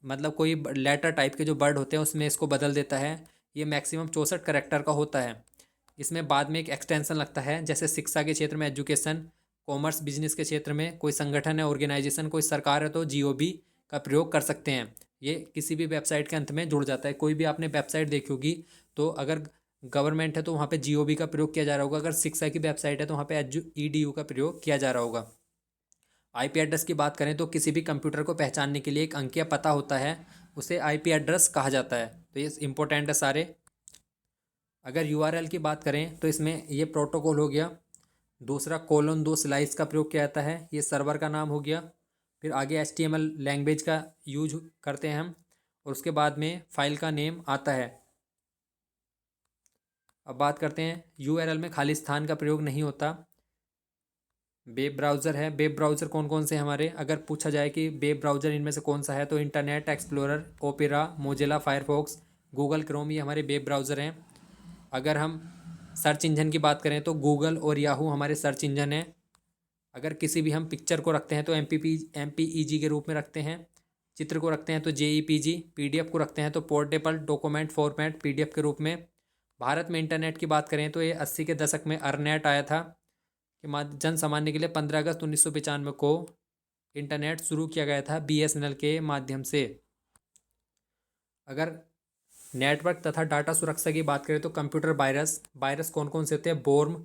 मतलब कोई लेटर टाइप के जो वर्ड होते हैं उसमें इसको बदल देता है। ये मैक्सिमम 64 कैरेक्टर का होता है। इसमें बाद में एक एक्सटेंशन लगता है, जैसे शिक्षा के क्षेत्र में एजुकेशन, कॉमर्स बिजनेस के क्षेत्र में कोई संगठन है, ऑर्गेनाइजेशन, कोई सरकार है तो GOB का प्रयोग कर सकते हैं। ये किसी भी वेबसाइट के अंत में जुड़ जाता है। कोई भी आपने वेबसाइट देखी होगी तो अगर गवर्नमेंट है तो वहाँ पे GOB का प्रयोग किया जा रहा होगा, अगर शिक्षा की वेबसाइट है तो वहाँ पे EDU का प्रयोग किया जा रहा होगा। IP एड्रेस की बात करें तो किसी भी कंप्यूटर को पहचानने के लिए एक अंकीय पता होता है, उसे IP एड्रेस कहा जाता है। तो ये इंपॉर्टेंट है सारे। अगर URL की बात करें तो इसमें ये प्रोटोकॉल हो गया। दूसरा :2 स्लाइस का प्रयोग किया जाता है, ये सर्वर का नाम हो गया। फिर आगे HTML लैंग्वेज का यूज करते हैं हम, और उसके बाद में फाइल का नेम आता है। अब बात करते हैं URL में खाली स्थान का प्रयोग नहीं होता। वेब ब्राउज़र है, वेब ब्राउज़र कौन कौन से हमारे, अगर पूछा जाए कि वेब ब्राउज़र इनमें से कौन सा है तो internet explorer, opera, Mozilla Firefox, Google Chrome, ये हमारे वेब ब्राउज़र हैं। अगर हम सर्च इंजन की बात करें तो गूगल और याहू हमारे सर्च इंजन हैं। अगर किसी भी हम पिक्चर को रखते हैं तो MPEG के रूप में रखते हैं, चित्र को रखते हैं तो JPEG, PDF को रखते हैं तो पोर्टेबल डॉक्यूमेंट फॉर्मेट PDF के रूप में। भारत में इंटरनेट की बात करें तो ये 80 के दशक में अर्नेट आया था कि जन सामान्य के लिए 15 अगस्त 1995 को इंटरनेट शुरू किया गया था BSNL के माध्यम से। अगर नेटवर्क तथा डाटा सुरक्षा की बात करें तो कंप्यूटर वायरस कौन कौन से होते हैं: worm,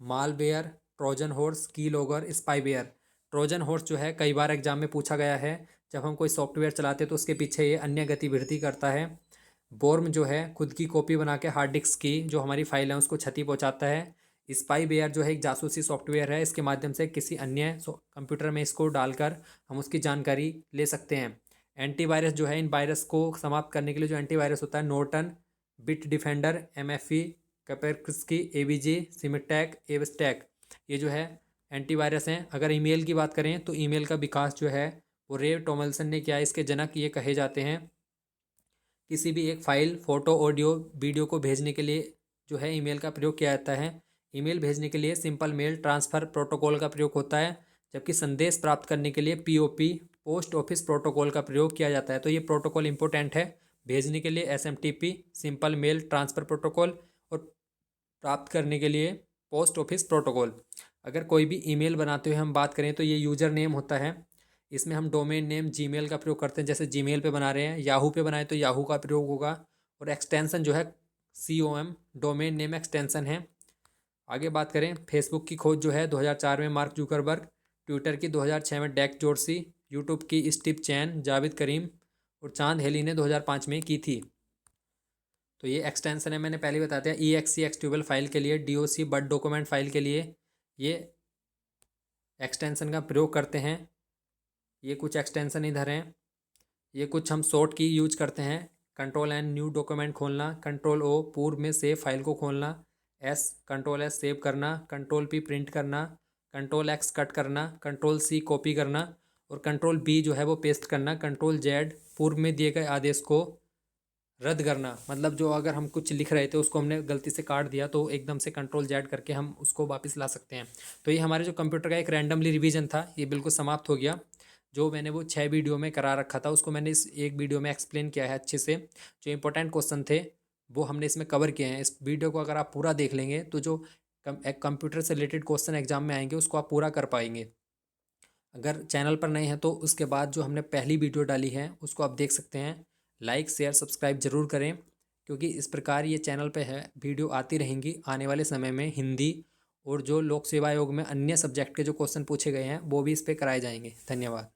malware, Trojan horse, keylogger, spyware. Trojan horse जो है कई बार एग्जाम में पूछा गया है, जब हम कोई सॉफ्टवेयर चलाते हैं तो उसके पीछे ये अन्य गतिविधि करता है। बोर्म जो है खुद की कॉपी बना के हार्ड डिस्क की जो हमारी फाइल है उसको क्षति पहुंचाता है। स्पाईवेयर जो है एक जासूसी सॉफ्टवेयर है, इसके माध्यम से किसी अन्य कंप्यूटर में इसको डालकर हम उसकी जानकारी ले सकते हैं। एंटीवायरस जो है, इन वायरस को समाप्त करने के लिए जो एंटीवायरस होता है: Norton, bit defender, MFE, कैपेस्की, AVG, सिमटैक, एवस्टैक, ये जो है एंटीवायरस हैं। अगर ईमेल की बात करें तो ईमेल का विकास जो है वो रे टॉमलिंसन ने किया है, इसके जनक ये कहे जाते हैं। किसी भी एक फाइल, फोटो, ऑडियो, वीडियो को भेजने के लिए जो है ईमेल का प्रयोग किया जाता है। ईमेल भेजने के लिए सिंपल मेल ट्रांसफ़र प्रोटोकॉल का प्रयोग होता है, जबकि संदेश प्राप्त करने के लिए POP, पोस्ट ऑफिस प्रोटोकॉल का प्रयोग किया जाता है। तो ये प्रोटोकॉल इंपॉर्टेंट है। भेजने के लिए SMTP, simple mail transfer protocol, और प्राप्त करने के लिए पोस्ट ऑफिस प्रोटोकॉल। अगर कोई भी ईमेल बनाते हुए हम बात करें तो ये यूज़र नेम होता है, इसमें हम डोमेन नेम Gmail का प्रयोग करते हैं, जैसे Gmail पे बना रहे हैं। याहू पे बनाए तो याहू का प्रयोग होगा, और एक्सटेंसन जो है COM डोमेन नेम एक्सटेंसन है। आगे बात करें, फेसबुक की खोज जो है 2004 में मार्क जुकरबर्ग, ट्विटर की 2006 में डैक जोर्सी, यूट्यूब की स्टीव चैन, जावेद करीम और चांद हेली ने 2005 में की थी। तो ये एक्सटेंसन है, मैंने पहले बता दिया। EXE एक्सट्यूबल फाइल के लिए, DOC बट डॉक्यूमेंट फाइल के लिए ये एक्सटेंसन का प्रयोग करते हैं। ये कुछ एक्सटेंसन इधर हैं, ये कुछ हम शॉर्ट की यूज करते हैं। Ctrl+N न्यू डॉक्यूमेंट खोलना, Ctrl+O पूर्व में सेव फाइल को खोलना, Ctrl+S सेव करना, Ctrl+P प्रिंट करना, Ctrl+X कट करना, Ctrl+C कॉपी करना, और Ctrl+V जो है वो पेस्ट करना, Ctrl+Z पूर्व में दिए गए आदेश को रद्द करना। मतलब जो अगर हम कुछ लिख रहे थे उसको हमने गलती से काट दिया तो एकदम से Ctrl+Z करके हम उसको वापस ला सकते हैं। तो ये हमारे जो कंप्यूटर का एक रैंडमली रिवीजन था ये बिल्कुल समाप्त हो गया। जो मैंने वो 6 वीडियो में करा रखा था उसको मैंने इस एक वीडियो में एक्सप्लेन किया है अच्छे से। जो इंपॉर्टेंट क्वेश्चन थे वो हमने इसमें कवर किए हैं। इस वीडियो को अगर आप पूरा देख लेंगे तो जो कंप्यूटर से रिलेटेड क्वेश्चन एग्जाम में आएंगे उसको आप पूरा कर पाएंगे। अगर चैनल पर नए हैं तो उसके बाद जो हमने पहली वीडियो डाली है उसको आप देख सकते हैं। लाइक शेयर सब्सक्राइब ज़रूर करें, क्योंकि इस प्रकार ये चैनल पे है वीडियो आती रहेंगी आने वाले समय में। हिंदी और जो लोक सेवा आयोग में अन्य सब्जेक्ट के जो क्वेश्चन पूछे गए हैं वो भी इस पर कराए जाएंगे। धन्यवाद।